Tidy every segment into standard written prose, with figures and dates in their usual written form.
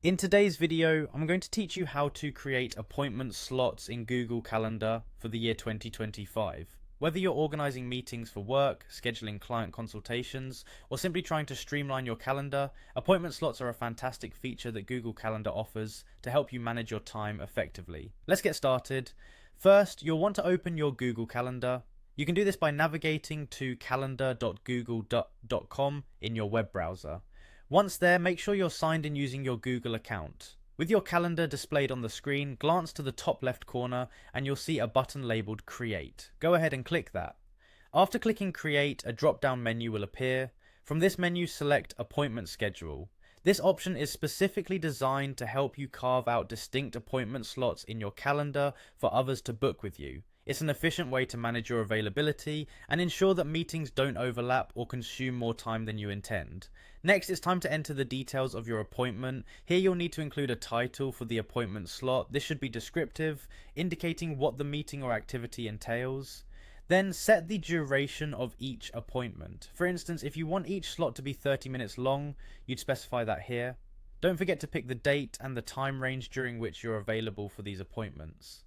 In today's video, I'm going to teach you how to create appointment slots in Google Calendar for the year 2025. Whether you're organizing meetings for work, scheduling client consultations, or simply trying to streamline your calendar, appointment slots are a fantastic feature that Google Calendar offers to help you manage your time effectively. Let's get started. First, you'll want to open your Google Calendar. You can do this by navigating to calendar.google.com in your web browser. Once there, make sure you're signed in using your Google account. With your calendar displayed on the screen, glance to the top left corner and you'll see a button labeled Create. Go ahead and click that. After clicking Create, a drop-down menu will appear. From this menu, select Appointment Schedule. This option is specifically designed to help you carve out distinct appointment slots in your calendar for others to book with you. It's an efficient way to manage your availability and ensure that meetings don't overlap or consume more time than you intend. Next, it's time to enter the details of your appointment. Here you'll need to include a title for the appointment slot. This should be descriptive, indicating what the meeting or activity entails. Then set the duration of each appointment. For instance, if you want each slot to be 30 minutes long, you'd specify that here. Don't forget to pick the date and the time range during which you're available for these appointments.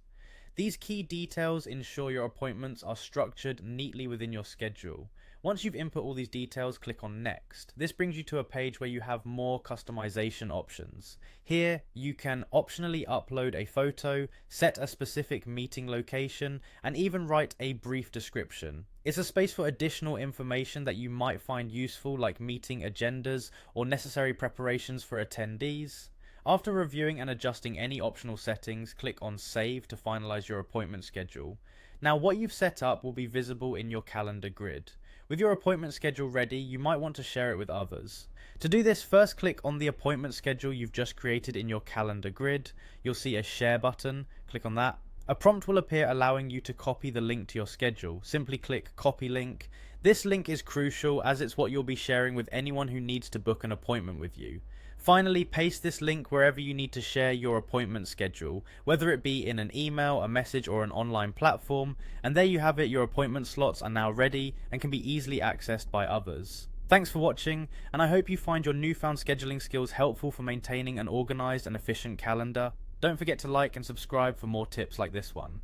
These key details ensure your appointments are structured neatly within your schedule. Once you've input all these details, click on Next. This brings you to a page where you have more customization options. Here, you can optionally upload a photo, set a specific meeting location, and even write a brief description. It's a space for additional information that you might find useful, like meeting agendas or necessary preparations for attendees. After reviewing and adjusting any optional settings, click on Save to finalize your appointment schedule. Now, what you've set up will be visible in your calendar grid. With your appointment schedule ready, you might want to share it with others. To do this, first click on the appointment schedule you've just created in your calendar grid. You'll see a Share button. Click on that. A prompt will appear allowing you to copy the link to your schedule. Simply click Copy Link. This link is crucial as it's what you'll be sharing with anyone who needs to book an appointment with you. Finally, paste this link wherever you need to share your appointment schedule, whether it be in an email, a message, or an online platform. And there you have it, your appointment slots are now ready and can be easily accessed by others. Thanks for watching, and I hope you find your newfound scheduling skills helpful for maintaining an organized and efficient calendar. Don't forget to like and subscribe for more tips like this one.